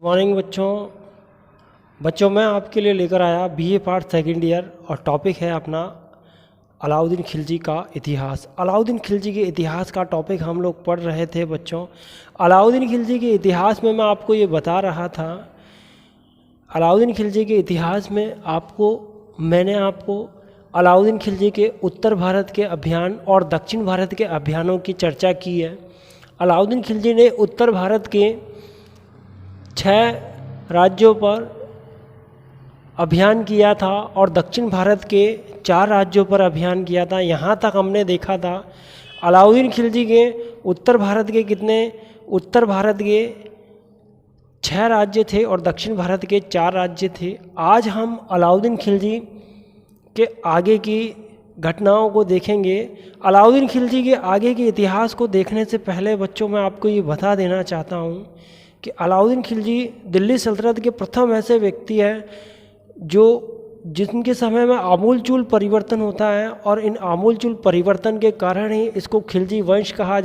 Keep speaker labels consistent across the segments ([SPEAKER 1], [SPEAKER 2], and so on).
[SPEAKER 1] Morning बच्चों मैं आपके लिए लेकर आया बीए पार्ट सेकेंड ईयर और टॉपिक है अपना अलाउद्दीन खिलजी का इतिहास। अलाउद्दीन खिलजी के इतिहास का टॉपिक हम लोग पढ़ रहे थे बच्चों। अलाउद्दीन खिलजी के इतिहास में मैं आपको ये बता रहा था, अलाउद्दीन खिलजी के इतिहास में मैंने आपको अलाउद्दीन खिलजी के उत्तर भारत के अभियान और दक्षिण भारत के अभियानों की चर्चा की है। अलाउद्दीन खिलजी ने उत्तर भारत के 6 राज्यों पर अभियान किया था और दक्षिण भारत के 4 राज्यों पर अभियान किया था। यहाँ तक हमने देखा था अलाउद्दीन खिलजी के उत्तर भारत के 6 राज्य थे और दक्षिण भारत के 4 राज्य थे। आज हम अलाउद्दीन खिलजी के आगे की घटनाओं को देखेंगे। अलाउद्दीन खिलजी के आगे के इतिहास को देखने से पहले बच्चों मैं आपको ये बता देना चाहता हूँ कि अलाउद्दीन खिलजी दिल्ली सल्तनत के प्रथम ऐसे व्यक्ति हैं जिनके समय में आमूलचूल परिवर्तन होता है और इन आमूलचूल परिवर्तन के कारण ही इसको खिलजी वंश कहा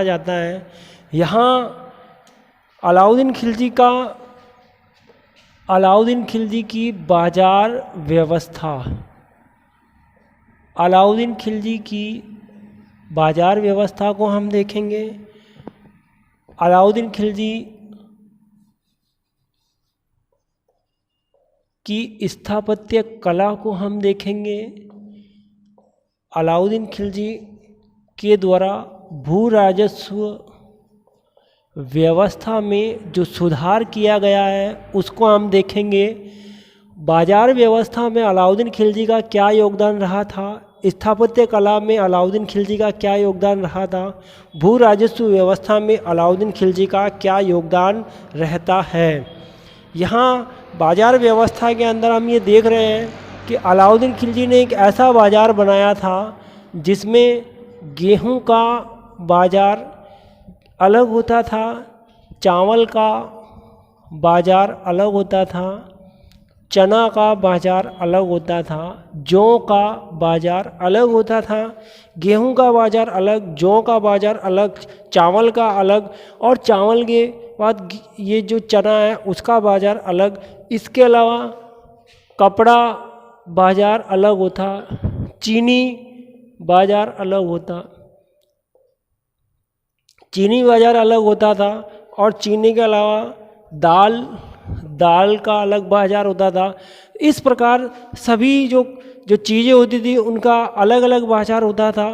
[SPEAKER 1] जाता है। यहाँ अलाउद्दीन खिलजी की बाजार व्यवस्था, अलाउद्दीन खिलजी की बाजार व्यवस्था को हम देखेंगे। अलाउद्दीन खिलजी की स्थापत्य कला को हम देखेंगे। अलाउद्दीन खिलजी के द्वारा भू राजस्व व्यवस्था में जो सुधार किया गया है उसको हम देखेंगे। बाजार व्यवस्था में अलाउद्दीन खिलजी का क्या योगदान रहा था, स्थापत्य कला में अलाउद्दीन खिलजी का क्या योगदान रहा था, भू राजस्व व्यवस्था में अलाउद्दीन खिलजी का क्या योगदान रहता है। यहाँ बाजार व्यवस्था के अंदर हम ये देख रहे हैं कि अलाउद्दीन खिलजी ने एक ऐसा बाज़ार बनाया था जिसमें गेहूं का बाज़ार अलग होता था, चावल का बाज़ार अलग होता था, चना का बाज़ार अलग होता था, जौ का बाज़ार अलग होता था। गेहूं का बाज़ार अलग, जौ का बाज़ार अलग, चावल का अलग और चावल के बाद ये जो चना है उसका बाज़ार अलग। इसके अलावा कपड़ा बाज़ार अलग होता, चीनी बाज़ार अलग होता और चीनी के अलावा दाल का अलग बाज़ार होता था। इस प्रकार सभी जो चीज़ें होती थी उनका अलग अलग बाज़ार होता था।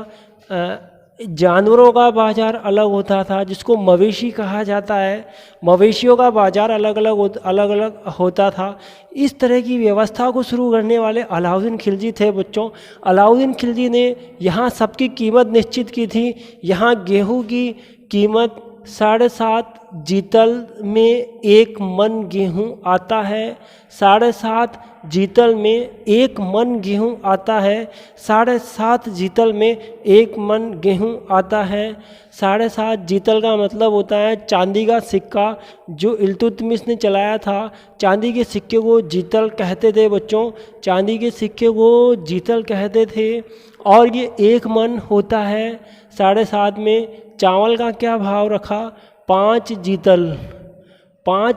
[SPEAKER 1] जानवरों का बाज़ार अलग होता था जिसको मवेशी कहा जाता है, मवेशियों का बाज़ार अलग अलग होता था। इस तरह की व्यवस्था को शुरू करने वाले अलाउद्दीन खिलजी थे बच्चों। अलाउद्दीन खिलजी ने यहाँ सबकी कीमत निश्चित की थी। यहाँ गेहूं की कीमत 7.5 जीतल में 1 मन गेहूं आता है। 7.5 जीतल में 1 मन गेहूं आता है। 7.5 जीतल में 1 मन गेहूं आता है। 7.5 जीतल का मतलब होता है चांदी का सिक्का जो इल्तुतमिश ने चलाया था। चांदी के सिक्के को जीतल कहते थे बच्चों, चांदी के सिक्के को जीतल कहते थे और ये 1 मन होता है। 7.5 में चावल का क्या भाव रखा, 5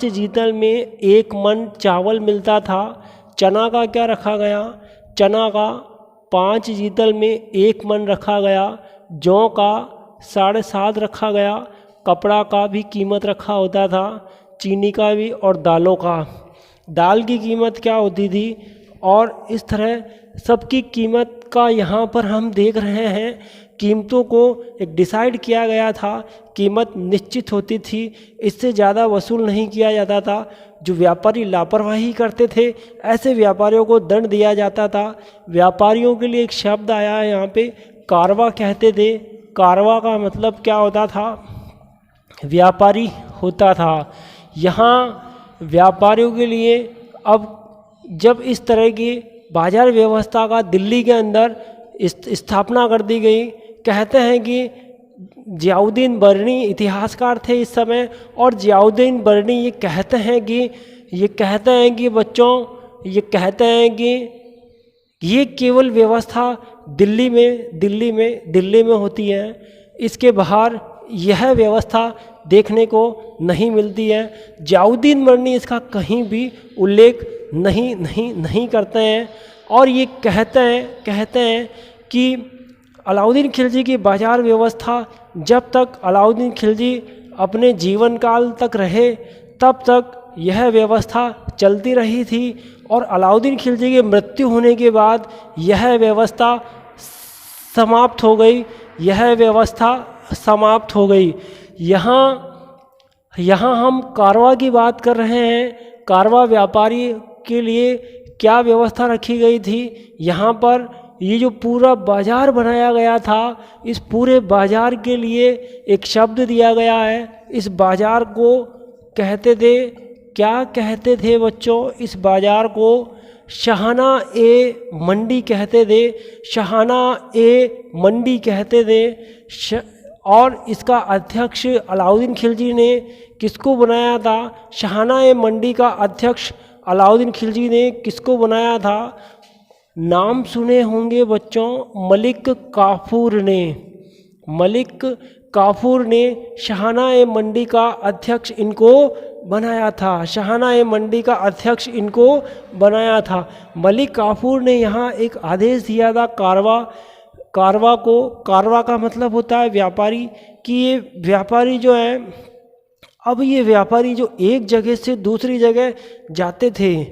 [SPEAKER 1] जीतल में 1 मन चावल मिलता था। चना का क्या रखा गया, चना का 5 जीतल में 1 मन रखा गया। जौ का 7.5 रखा गया। कपड़ा का भी कीमत रखा होता था, चीनी का भी और दालों का, दाल की कीमत क्या होती थी और इस तरह सबकी कीमत का यहाँ पर हम देख रहे हैं। कीमतों को एक डिसाइड किया गया था, कीमत निश्चित होती थी, इससे ज़्यादा वसूल नहीं किया जाता था। जो व्यापारी लापरवाही करते थे ऐसे व्यापारियों को दंड दिया जाता था। व्यापारियों के लिए एक शब्द आया है यहाँ पे, कारवा कहते थे। कारवा का मतलब क्या होता था, व्यापारी होता था। यहाँ व्यापारियों के लिए अब जब इस तरह की बाजार व्यवस्था का दिल्ली के अंदर स्थापना कर दी गई, कहते हैं कि ज़ियाउद्दीन बरनी इतिहासकार थे इस समय और ज़ियाउद्दीन बरनी ये कहते हैं कि बच्चों ये कहते हैं कि ये केवल व्यवस्था दिल्ली में होती है। इसके बाहर यह व्यवस्था देखने को नहीं मिलती है। जियाउद्दीन बर्नी इसका कहीं भी उल्लेख नहीं करते हैं और ये कहते हैं कि अलाउद्दीन खिलजी की बाजार व्यवस्था जब तक अलाउद्दीन खिलजी अपने जीवन काल तक रहे तब तक यह व्यवस्था चलती रही थी और अलाउद्दीन खिलजी की मृत्यु होने के बाद यह व्यवस्था समाप्त हो गई। यहाँ हम कारवां की बात कर रहे हैं। कारवां व्यापारी के लिए क्या व्यवस्था रखी गई थी? यहाँ पर ये जो पूरा बाजार बनाया गया था, इस पूरे बाजार के लिए एक शब्द दिया गया है। इस बाजार को क्या कहते थे बच्चों? इस बाजार को शाहाना ए मंडी कहते थे। शाहाना ए मंडी कहते थे। और इसका अध्यक्ष अलाउद्दीन खिलजी ने किसको बनाया था? शाहाना ए मंडी का अध्यक्ष अलाउद्दीन खिलजी ने किसको बनाया था? नाम सुने होंगे बच्चों, मलिक काफूर ने शाहाना ए मंडी का अध्यक्ष इनको बनाया था। शाहाना ए मंडी का अध्यक्ष इनको बनाया था। मलिक काफूर ने यहाँ एक आदेश दिया था कारवां का मतलब होता है व्यापारी, कि ये व्यापारी जो है, अब ये व्यापारी जो एक जगह से दूसरी जगह जाते थे,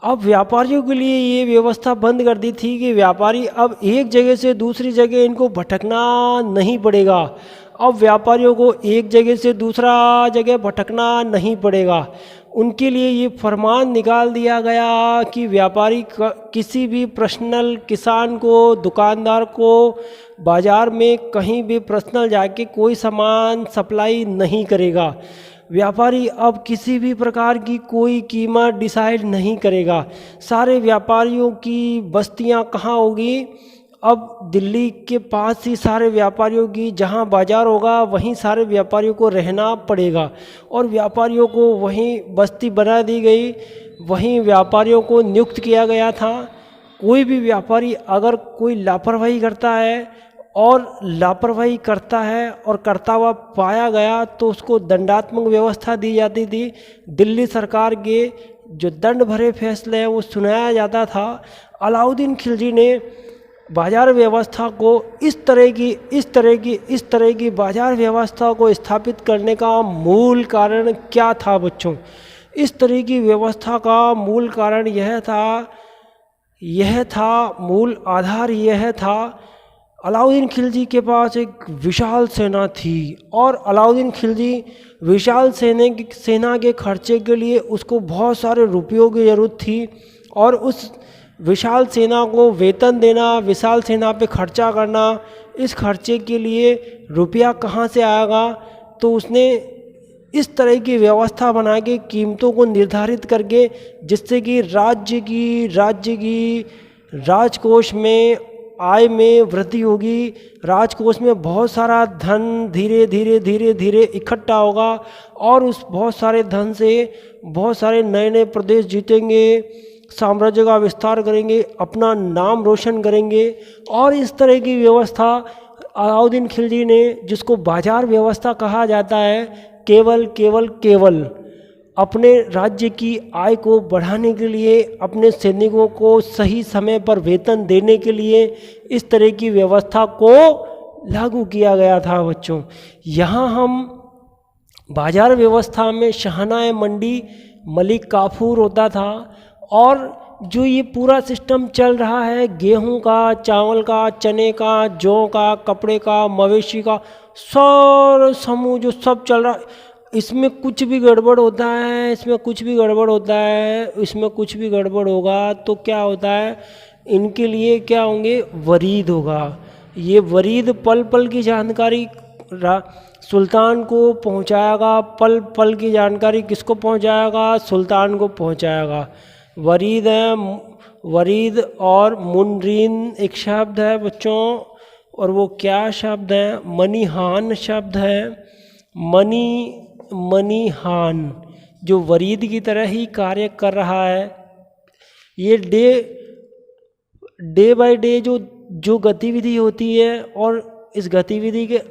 [SPEAKER 1] अब व्यापारियों के लिए ये व्यवस्था बंद कर दी थी कि व्यापारी अब एक जगह से दूसरी जगह इनको भटकना नहीं पड़ेगा। अब व्यापारियों को एक जगह से दूसरा जगह भटकना नहीं पड़ेगा। उनके लिए ये फरमान निकाल दिया गया कि व्यापारी किसी भी पर्सनल किसान को, दुकानदार को बाज़ार में कहीं भी पर्सनल जाके कोई सामान सप्लाई नहीं करेगा। व्यापारी अब किसी भी प्रकार की कोई कीमत डिसाइड नहीं करेगा। सारे व्यापारियों की बस्तियां कहाँ होगी? अब दिल्ली के पास ही सारे व्यापारियों की जहाँ बाज़ार होगा वहीं सारे व्यापारियों को रहना पड़ेगा और व्यापारियों को वहीं बस्ती बना दी गई, वहीं व्यापारियों को नियुक्त किया गया था। कोई भी व्यापारी अगर कोई लापरवाही करता है और करता हुआ पाया गया तो उसको दंडात्मक व्यवस्था दी जाती थी। दिल्ली सरकार के जो दंड भरे फैसले हैं वो सुनाया जाता था। अलाउद्दीन खिलजी ने बाजार व्यवस्था को इस तरह की बाजार व्यवस्था को स्थापित करने का मूल कारण क्या था बच्चों? इस तरह की व्यवस्था का मूल कारण मूल आधार यह था, अलाउद्दीन खिलजी के पास एक विशाल सेना थी और अलाउद्दीन खिलजी विशाल सेना के खर्चे के लिए उसको बहुत सारे रुपयों की ज़रूरत थी और उस विशाल सेना को वेतन देना, विशाल सेना पे खर्चा करना, इस खर्चे के लिए रुपया कहाँ से आएगा? तो उसने इस तरह की व्यवस्था बना के कीमतों को निर्धारित करके, जिससे कि राज्य की राजकोष में आय में वृद्धि होगी, राजकोष में बहुत सारा धन धीरे धीरे इकट्ठा होगा और उस बहुत सारे धन से बहुत सारे नए प्रदेश जीतेंगे, साम्राज्य का विस्तार करेंगे, अपना नाम रोशन करेंगे। और इस तरह की व्यवस्था अलाउद्दीन खिलजी ने, जिसको बाजार व्यवस्था कहा जाता है, केवल अपने राज्य की आय को बढ़ाने के लिए, अपने सैनिकों को सही समय पर वेतन देने के लिए इस तरह की व्यवस्था को लागू किया गया था बच्चों। यहाँ हम बाजार व्यवस्था में शाहाना मंडी मलिक काफूर होता था और जो ये पूरा सिस्टम चल रहा है, गेहूं का, चावल का, चने का, जौ का, कपड़े का, मवेशी का, सारा समूह जो सब चल रहा है, इसमें कुछ भी गड़बड़ होता है, इसमें कुछ भी गड़बड़ होगा तो क्या होता है, इनके लिए क्या होंगे? वरीद होगा। ये वरीद पल पल की जानकारी सुल्तान को पहुंचाएगा। पल पल की जानकारी किसको पहुंचाएगा? सुल्तान को पहुंचाएगा। वरीद और मुनरीन एक शब्द है बच्चों, और वो क्या शब्द है? मनीहान शब्द है। मनीहान जो वरीद की तरह ही कार्य कर रहा है। ये डे बाय डे जो गतिविधि होती है और इस गतिविधि के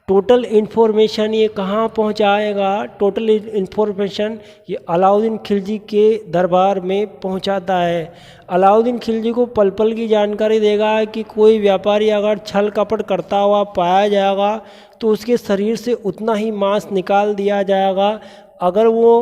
[SPEAKER 1] टोटल इन्फॉर्मेशन ये कहाँ पहुँचाएगा? टोटल इन्फॉर्मेशन ये अलाउद्दीन खिलजी के दरबार में पहुँचाता है। अलाउद्दीन खिलजी को पल पल की जानकारी देगा कि कोई व्यापारी अगर छल कपट करता हुआ पाया जाएगा तो उसके शरीर से उतना ही मांस निकाल दिया जाएगा। अगर वो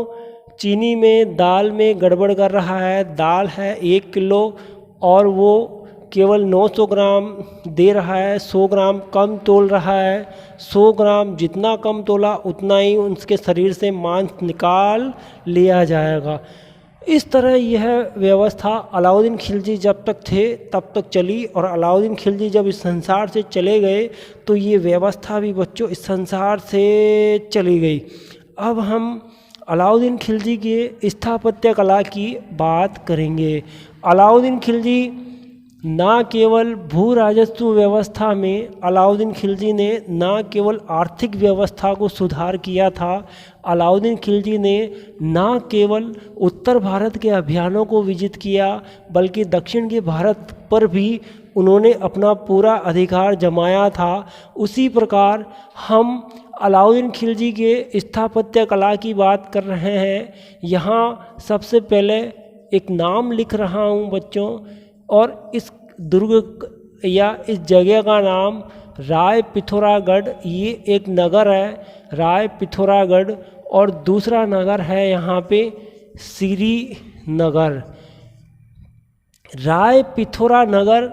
[SPEAKER 1] चीनी में दाल में गड़बड़ कर रहा है, दाल है 1 किलो और वो केवल 900 ग्राम दे रहा है, 100 ग्राम कम तोल रहा है, 100 ग्राम जितना कम तोला उतना ही उसके शरीर से मांस निकाल लिया जाएगा। इस तरह यह व्यवस्था अलाउद्दीन खिलजी जब तक थे तब तक चली, और अलाउद्दीन खिलजी जब इस संसार से चले गए तो ये व्यवस्था भी बच्चों इस संसार से चली गई। अब हम अलाउद्दीन खिलजी के स्थापत्य कला की बात करेंगे। अलाउद्दीन खिलजी ना केवल भू राजस्व व्यवस्था में अलाउद्दीन खिलजी ने ना केवल आर्थिक व्यवस्था को सुधार किया था, अलाउद्दीन खिलजी ने ना केवल उत्तर भारत के अभियानों को विजित किया बल्कि दक्षिण के भारत पर भी उन्होंने अपना पूरा अधिकार जमाया था। उसी प्रकार हम अलाउद्दीन खिलजी के स्थापत्य कला की बात कर रहे हैं। यहाँ सबसे पहले एक नाम लिख रहा हूँ बच्चों, और इस दुर्ग या इस जगह का नाम राय पिथौरागढ़, ये एक नगर है राय पिथौरागढ़, और दूसरा नगर है यहाँ पे श्रीनगर। राय पिथौरा नगर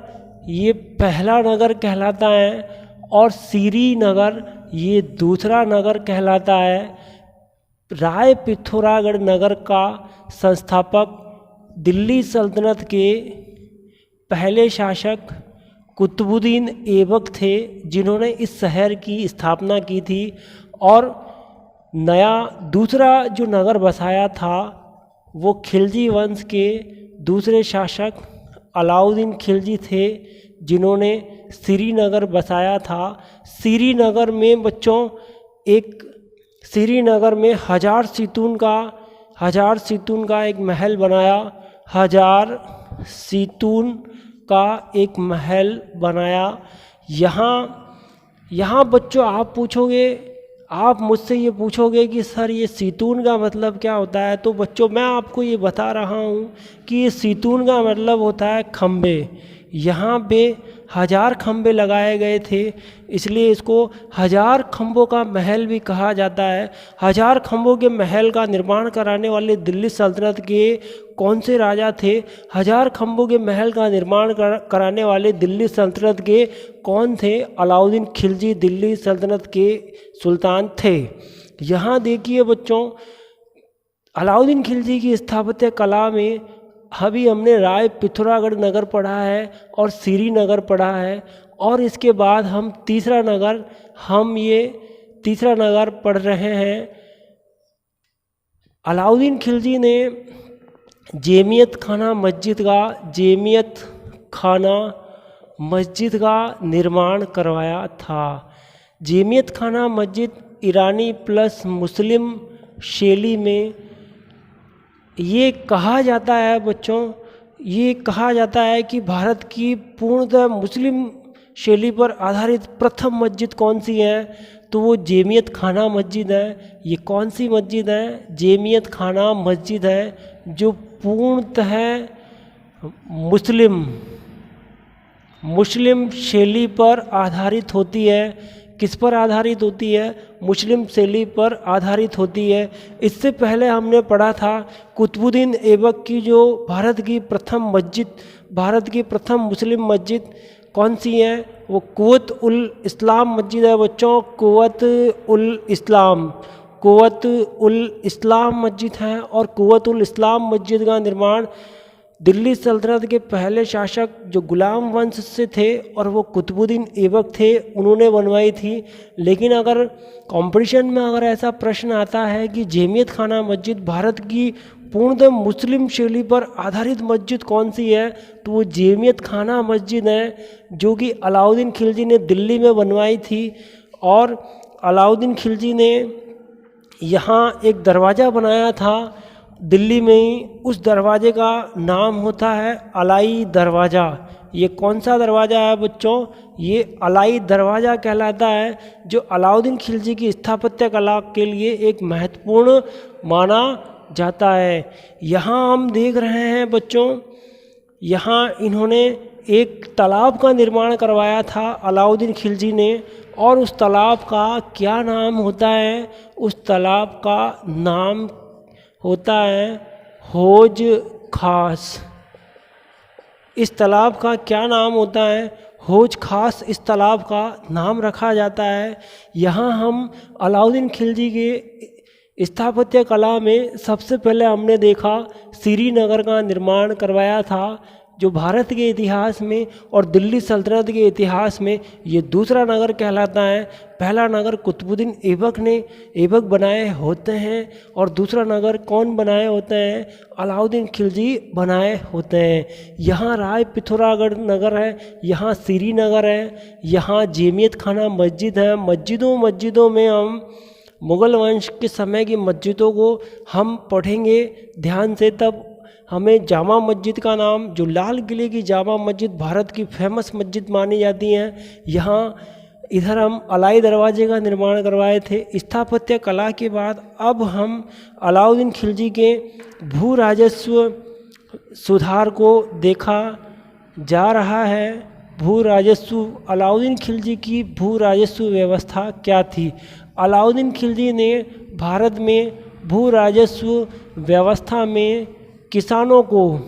[SPEAKER 1] ये पहला नगर कहलाता है और श्रीनगर ये दूसरा नगर कहलाता है। राय पिथौरागढ़ नगर का संस्थापक दिल्ली सल्तनत के पहले शासक कुतुबुद्दीन ऐबक थे, जिन्होंने इस शहर की स्थापना की थी। और नया दूसरा जो नगर बसाया था वो खिलजी वंश के दूसरे शासक अलाउद्दीन खिलजी थे, जिन्होंने श्रीनगर बसाया था। श्रीनगर में बच्चों श्रीनगर में हजार सीतून का एक महल बनाया, हजार सीतून का एक महल बनाया। यहाँ बच्चों आप मुझसे ये पूछोगे कि सर ये सीतून का मतलब क्या होता है, तो बच्चों मैं आपको ये बता रहा हूँ कि ये सीतून का मतलब होता है खम्बे। यहाँ पे 1000 खम्बे लगाए गए थे, इसलिए इसको 1000 खम्बों का महल भी कहा जाता है। 1000 खम्बों के महल का निर्माण कराने वाले दिल्ली सल्तनत के कौन से राजा थे? 1000 खम्बों के महल का निर्माण कराने वाले दिल्ली सल्तनत के कौन थे? अलाउद्दीन खिलजी दिल्ली सल्तनत के सुल्तान थे। यहाँ देखिए बच्चों, अलाउद्दीन खिलजी की स्थापत्य कला में अभी हमने राय पिथौरागढ़ नगर पढ़ा है और श्रीनगर पढ़ा है, और इसके बाद हम तीसरा नगर पढ़ रहे हैं। अलाउद्दीन खिलजी ने जेमियत खाना मस्जिद का निर्माण करवाया था। जेमियत खाना मस्जिद ईरानी प्लस मुस्लिम शैली में, ये कहा जाता है बच्चों, ये कहा जाता है कि भारत की पूर्णतः मुस्लिम शैली पर आधारित प्रथम मस्जिद कौन सी है, तो वो जेमियत खाना मस्जिद है। ये कौन सी मस्जिद है? जेमियत खाना मस्जिद है, जो पूर्णतः मुस्लिम शैली पर आधारित होती है। किस पर आधारित होती है? मुस्लिम शैली पर आधारित होती है। इससे पहले हमने पढ़ा था कुतुबुद्दीन ऐबक की जो भारत की प्रथम मुस्लिम मस्जिद कौन सी है? वो कुव्वत उल इस्लाम मस्जिद है बच्चों। कुव्वत उल इस्लाम मस्जिद है, और कुव्वत उल इस्लाम मस्जिद का निर्माण दिल्ली सल्तनत के पहले शासक जो गुलाम वंश से थे और वो कुतुबुद्दीन ऐबक थे, उन्होंने बनवाई थी। लेकिन अगर कंपटीशन में अगर ऐसा प्रश्न आता है कि जेमियत खाना मस्जिद भारत की पूर्णतः मुस्लिम शैली पर आधारित मस्जिद कौन सी है, तो वो जेमियत खाना मस्जिद है, जो कि अलाउद्दीन खिलजी ने दिल्ली में बनवाई थी। और अलाउद्दीन खिलजी ने यहाँ एक दरवाज़ा बनाया था दिल्ली में ही, उस दरवाजे का नाम होता है अलाई दरवाज़ा। ये कौन सा दरवाज़ा है बच्चों? ये अलाई दरवाज़ा कहलाता है, जो अलाउद्दीन खिलजी की स्थापत्य कला के लिए एक महत्वपूर्ण माना जाता है। यहाँ हम देख रहे हैं बच्चों, यहाँ इन्होंने एक तालाब का निर्माण करवाया था अलाउद्दीन खिलजी ने, और उस तालाब का क्या नाम होता है? उस तालाब का नाम होता है हौज खास। इस तालाब का क्या नाम होता है? हौज खास इस तालाब का नाम रखा जाता है। यहाँ हम अलाउद्दीन खिलजी के स्थापत्य कला में सबसे पहले हमने देखा श्रीनगर का निर्माण करवाया था, जो भारत के इतिहास में और दिल्ली सल्तनत के इतिहास में ये दूसरा नगर कहलाता है। पहला नगर कुतुबुद्दीन ऐबक बनाए होते हैं, और दूसरा नगर कौन बनाए होते हैं? अलाउद्दीन खिलजी बनाए होते हैं। यहाँ राय पिथौरागढ़ नगर है, यहाँ श्रीनगर है, यहाँ जमीयत खाना मस्जिद है। मस्जिदों में हम मुग़ल वंश के समय की मस्जिदों को हम पढ़ेंगे ध्यान से, तब हमें जामा मस्जिद का नाम, जो लाल किले की जामा मस्जिद भारत की फेमस मस्जिद मानी जाती है, यहाँ इधर हम अलाई दरवाजे का निर्माण करवाए थे। स्थापत्य कला के बाद अब हम अलाउद्दीन खिलजी के भू राजस्व सुधार को देखा जा रहा है। भू राजस्व, अलाउद्दीन खिलजी की भू राजस्व व्यवस्था क्या थी? अलाउद्दीन खिलजी ने भारत में भू राजस्व व्यवस्था में किसानों को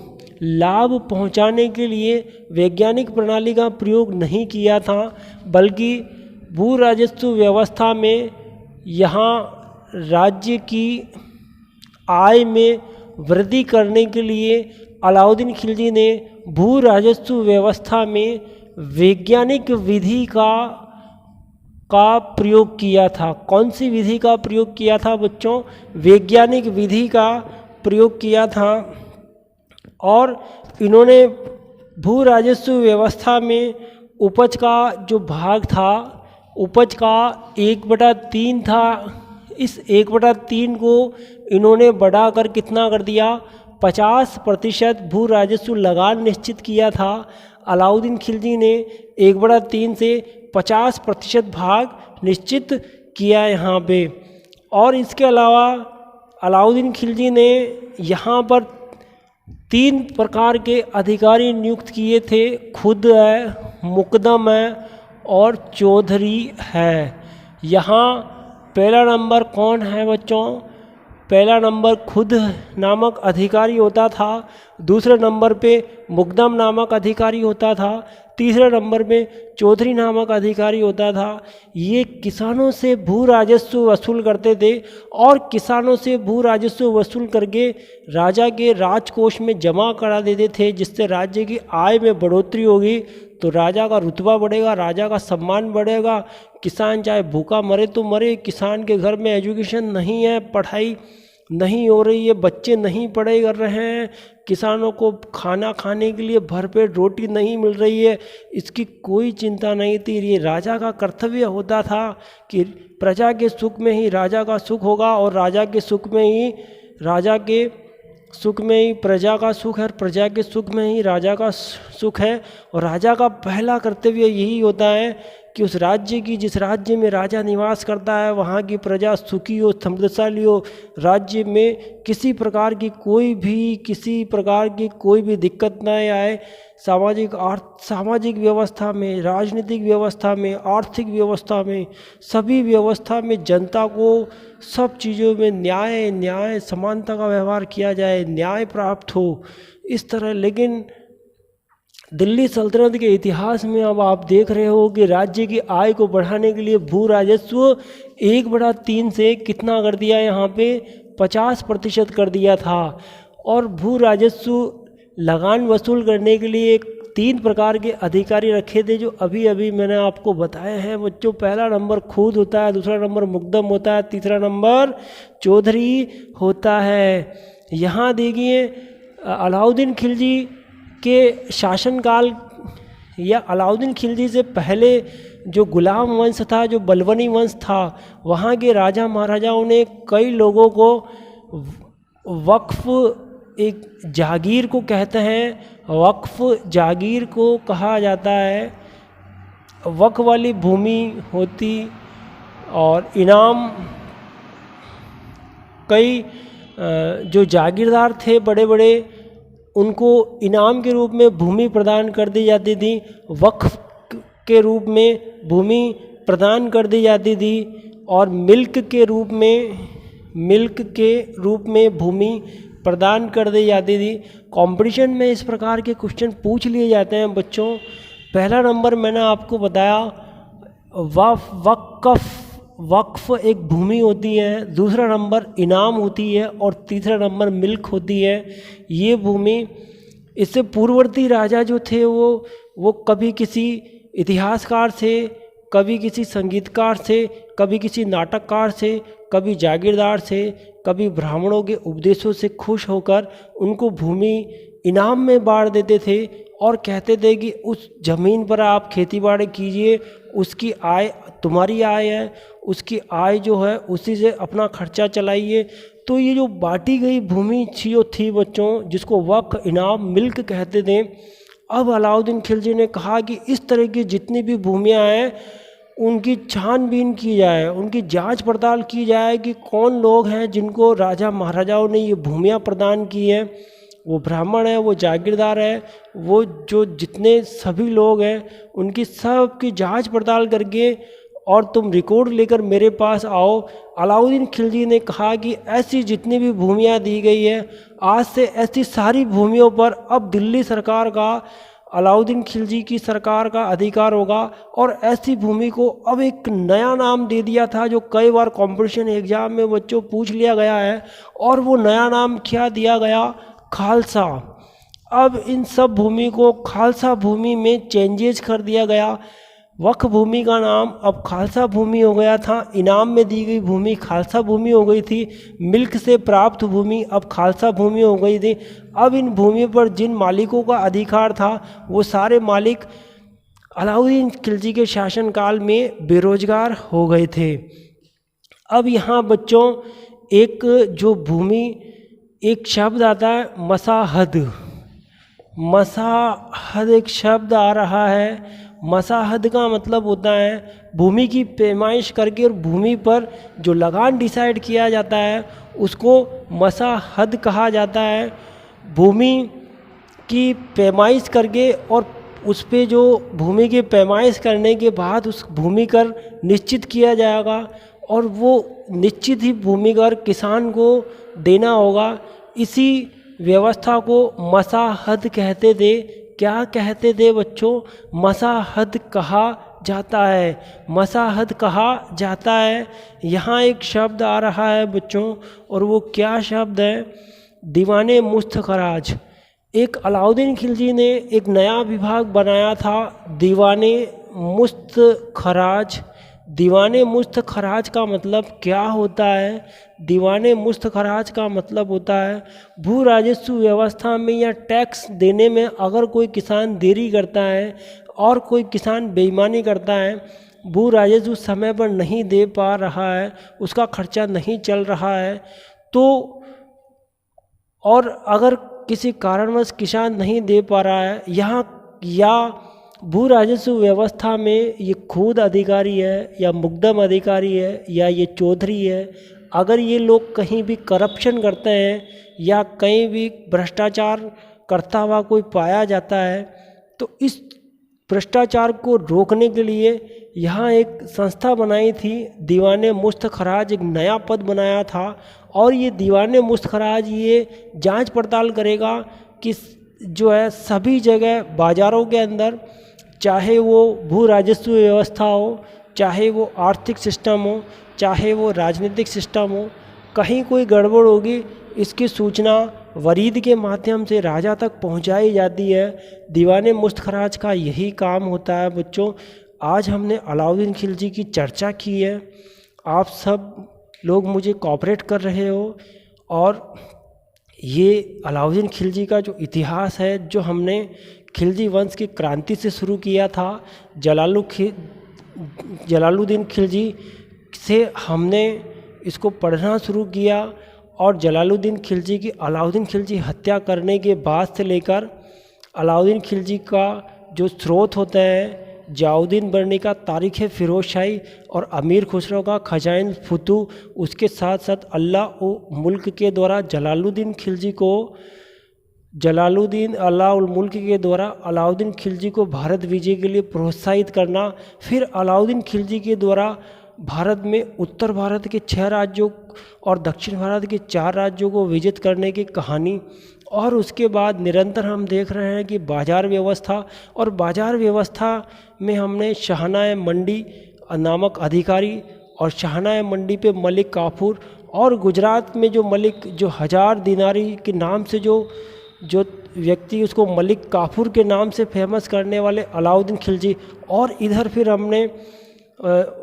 [SPEAKER 1] लाभ पहुंचाने के लिए वैज्ञानिक प्रणाली का प्रयोग नहीं किया था, बल्कि भू राजस्व व्यवस्था में यहाँ राज्य की आय में वृद्धि करने के लिए अलाउद्दीन खिलजी ने भू राजस्व व्यवस्था में वैज्ञानिक विधि का प्रयोग किया था। कौन सी विधि का प्रयोग किया था बच्चों? वैज्ञानिक विधि का प्रयोग किया था। और इन्होंने भू राजस्व व्यवस्था में उपज का जो भाग था, उपज का 1/3 था। इस 1/3 को इन्होंने बढ़ाकर कितना कर दिया? 50% भू राजस्व लगान निश्चित किया था। अलाउद्दीन खिलजी ने 1/3 से 50% भाग निश्चित किया यहाँ पे। और इसके अलावा अलाउद्दीन खिलजी ने यहाँ पर 3 प्रकार के अधिकारी नियुक्त किए थे, खुद है, मुकदम है और चौधरी है। यहाँ पहला नंबर कौन है बच्चों? पहला नंबर खुद नामक अधिकारी होता था, दूसरे नंबर पे मुकदम नामक अधिकारी होता था, तीसरे नंबर पे चौधरी नामक अधिकारी होता था। ये किसानों से भू राजस्व वसूल करते थे, और किसानों से भू राजस्व वसूल करके राजा के राजकोष में जमा करा देते थे, जिससे राज्य की आय में बढ़ोतरी होगी तो राजा का रुतबा बढ़ेगा, राजा का सम्मान बढ़ेगा। किसान चाहे भूखा मरे तो मरे, किसान के घर में एजुकेशन नहीं है, पढ़ाई नहीं हो रही है, बच्चे नहीं पढ़ाई कर रहे हैं, किसानों को खाना खाने के लिए भरपेट रोटी नहीं मिल रही है, इसकी कोई चिंता नहीं थी। ये राजा का कर्तव्य होता था कि प्रजा के सुख में ही राजा का सुख होगा, और राजा के सुख में ही प्रजा का सुख है, और प्रजा के सुख में ही राजा का सुख है। और राजा का पहला कर्तव्य यही होता है कि उस राज्य की, जिस राज्य में राजा निवास करता है, वहाँ की प्रजा सुखी हो, समृद्धशाली हो, राज्य में किसी प्रकार की कोई भी दिक्कत न आए। सामाजिक व्यवस्था में, राजनीतिक व्यवस्था में, आर्थिक व्यवस्था में, सभी व्यवस्था में जनता को सब चीज़ों में न्याय समानता का व्यवहार किया जाए, न्याय प्राप्त हो, इस तरह। लेकिन दिल्ली सल्तनत के इतिहास में अब आप देख रहे हो कि राज्य की आय को बढ़ाने के लिए भू राजस्व 1/3 से कितना कर दिया, यहाँ पे 50% कर दिया था। और भू राजस्व लगान वसूल करने के लिए 3 प्रकार के अधिकारी रखे थे, जो अभी अभी मैंने आपको बताए हैं बच्चों। पहला नंबर खुद होता है, दूसरा नंबर मुकदम होता है, तीसरा नंबर चौधरी होता है। यहाँ देखिए अलाउद्दीन खिलजी के शासनकाल या अलाउद्दीन खिलजी से पहले जो गुलाम वंश था, जो बलबनी वंश था, वहाँ के राजा महाराजाओं ने कई लोगों को वक्फ एक जागीर को कहते हैं। वक्फ जागीर को कहा जाता है। वक्फ वाली भूमि होती और इनाम कई जो जागीरदार थे बड़े बड़े, उनको इनाम के रूप में भूमि प्रदान कर दी जाती थी। वक्फ के रूप में भूमि प्रदान कर दी जाती थी और मिल्क के रूप में भूमि प्रदान कर दी जाती थी। कंपटीशन में इस प्रकार के क्वेश्चन पूछ लिए जाते हैं बच्चों। पहला नंबर मैंने आपको बताया वक्फ एक भूमि होती है, दूसरा नंबर इनाम होती है और तीसरा नंबर मिल्क होती है। ये भूमि, इससे पूर्ववर्ती राजा जो थे वो कभी किसी इतिहासकार से, कभी किसी संगीतकार से, कभी किसी नाटककार से, कभी जागीरदार से, कभी ब्राह्मणों के उपदेशों से खुश होकर उनको भूमि इनाम में बांट देते थे और कहते थे कि उस ज़मीन पर आप खेती बाड़ी कीजिए, उसकी आय तुम्हारी आय है, उसकी आय जो है उसी से अपना खर्चा चलाइए। तो ये जो बांटी गई भूमि थी बच्चों, जिसको वक्फ, इनाम, मिल्क कहते थे। अब अलाउद्दीन खिलजी ने कहा कि इस तरह की जितनी भी भूमियाँ हैं उनकी छानबीन की जाए, उनकी जांच पड़ताल की जाए कि कौन लोग हैं जिनको राजा महाराजाओं ने ये भूमियाँ प्रदान की हैं। वो ब्राह्मण है, वो जागीरदार है, वो जो जितने सभी लोग हैं उनकी सब की जांच पड़ताल करके और तुम रिकॉर्ड लेकर मेरे पास आओ। अलाउद्दीन खिलजी ने कहा कि ऐसी जितनी भी भूमियाँ दी गई है, आज से ऐसी सारी भूमियों पर अब दिल्ली सरकार का, अलाउद्दीन खिलजी की सरकार का अधिकार होगा। और ऐसी भूमि को अब एक नया नाम दे दिया था जो कई बार कंपटीशन एग्जाम में बच्चों पूछ लिया गया है, और वो नया नाम क्या दिया गया? खालसा। अब इन सब भूमि को खालसा भूमि में चेंजेज कर दिया गया। वक्फ भूमि का नाम अब खालसा भूमि हो गया था, इनाम में दी गई भूमि खालसा भूमि हो गई थी, मिल्क से प्राप्त भूमि अब खालसा भूमि हो गई थी। अब इन भूमि पर जिन मालिकों का अधिकार था वो सारे मालिक अलाउद्दीन खिलजी के शासनकाल में बेरोजगार हो गए थे। अब यहाँ बच्चों एक जो भूमि, एक शब्द आता है मसाहद। मसाहद एक शब्द आ रहा है। मसाहद का मतलब होता है भूमि की पैमाइश करके और भूमि पर जो लगान डिसाइड किया जाता है उसको मसाहद कहा जाता है। भूमि की पैमाइश करके और उस पे जो भूमि की पैमाइश करने के बाद उस भूमि कर निश्चित किया जाएगा और वो निश्चित ही भूमि कर किसान को देना होगा। इसी व्यवस्था को मसाहद कहते थे। क्या कहते थे बच्चों? मसाहद कहा जाता है, मसाहद कहा जाता है। यहाँ एक शब्द आ रहा है बच्चों, और वो क्या शब्द है? दीवाने मुस्तखराज। एक अलाउद्दीन खिलजी ने एक नया विभाग बनाया था, दीवाने मुस्तखराज। दीवाने मुस्तखराज का मतलब क्या होता है? दीवाने मुस्तखराज का मतलब होता है भू राजस्व व्यवस्था में या टैक्स देने में अगर कोई किसान देरी करता है और कोई किसान बेईमानी करता है, भू राजस्व समय पर नहीं दे पा रहा है, उसका खर्चा नहीं चल रहा है, तो और अगर किसी कारणवश किसान नहीं दे पा रहा है, यहाँ या भू राजस्व व्यवस्था में ये खुद अधिकारी है या मुकदम अधिकारी है या ये चौधरी है, अगर ये लोग कहीं भी करप्शन करते हैं या कहीं भी भ्रष्टाचार करता हुआ कोई पाया जाता है, तो इस भ्रष्टाचार को रोकने के लिए यहाँ एक संस्था बनाई थी, दीवाने मुस्तखराज। एक नया पद बनाया था और ये दीवाने मुस्तखराज ये जांच पड़ताल करेगा कि जो है सभी जगह बाज़ारों के अंदर, चाहे वो भू राजस्व व्यवस्था हो, चाहे वो आर्थिक सिस्टम हो, चाहे वो राजनीतिक सिस्टम हो, कहीं कोई गड़बड़ होगी इसकी सूचना वरीद के माध्यम से राजा तक पहुंचाई जाती है। दीवाने मुस्तखराज का यही काम होता है बच्चों। आज हमने अलाउद्दीन खिलजी की चर्चा की है, आप सब लोग मुझे कोऑपरेट कर रहे हो, और ये अलाउद्दीन खिलजी का जो इतिहास है, जो हमने खिलजी वंश की क्रांति से शुरू किया था, जलालुद्दीन खिलजी से हमने इसको पढ़ना शुरू किया और जलालुद्दीन खिलजी की अलाउद्दीन खिलजी हत्या करने के बाद से लेकर अलाउद्दीन खिलजी का जो स्रोत होता है, जियाउद्दीन बरनी का तारीख़ फ़िरोज़ शाही और अमीर खुसरो का खजाइन फुतू, उसके साथ साथ अल्लाह मुल्क के द्वारा जलालुद्दीन खिलजी को मुल्क के द्वारा अलाउद्दीन खिलजी को भारत विजय के लिए प्रोत्साहित करना, फिर अलाउद्दीन खिलजी के द्वारा भारत में उत्तर भारत के 6 राज्यों और दक्षिण भारत के 4 राज्यों को विजित करने की कहानी, और उसके बाद निरंतर हम देख रहे हैं कि बाज़ार व्यवस्था, और बाज़ार व्यवस्था में हमने शाहनाए मंडी नामक अधिकारी और शाहनाए मंडी पे मलिक काफूर, और गुजरात में जो मलिक जो 1000 दिनारी के नाम से जो व्यक्ति उसको मलिक काफूर के नाम से फेमस करने वाले अलाउद्दीन खिलजी। और इधर फिर हमने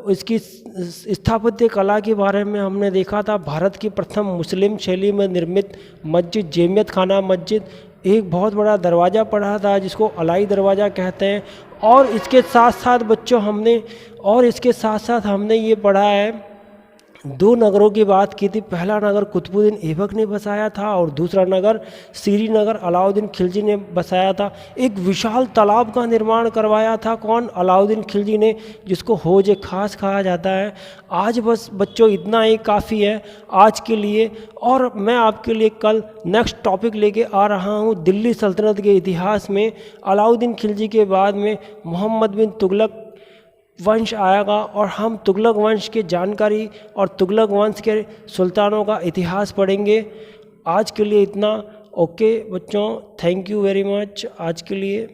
[SPEAKER 1] इसकी स्थापत्य कला के बारे में हमने देखा था। भारत की प्रथम मुस्लिम शैली में निर्मित मस्जिद जमियत खाना मस्जिद, एक बहुत बड़ा दरवाज़ा पड़ा था जिसको अलाई दरवाज़ा कहते हैं। और इसके साथ साथ बच्चों हमने ये पढ़ा है, 2 नगरों की बात की थी। पहला नगर कुतुबुद्दीन ऐबक ने बसाया था और दूसरा नगर श्रीनगर अलाउद्दीन खिलजी ने बसाया था। एक विशाल तालाब का निर्माण करवाया था कौन? अलाउद्दीन खिलजी ने, जिसको हौज खास कहा जाता है। आज बस बच्चों इतना ही काफ़ी है आज के लिए, और मैं आपके लिए कल नेक्स्ट टॉपिक लेके आ रहा हूँ। दिल्ली सल्तनत के इतिहास में अलाउद्दीन खिलजी के बाद में मोहम्मद बिन तुगलक वंश आएगा, और हम तुगलक वंश की जानकारी और तुगलक वंश के सुल्तानों का इतिहास पढ़ेंगे। आज के लिए इतना। ओके बच्चों, थैंक यू वेरी मच आज के लिए।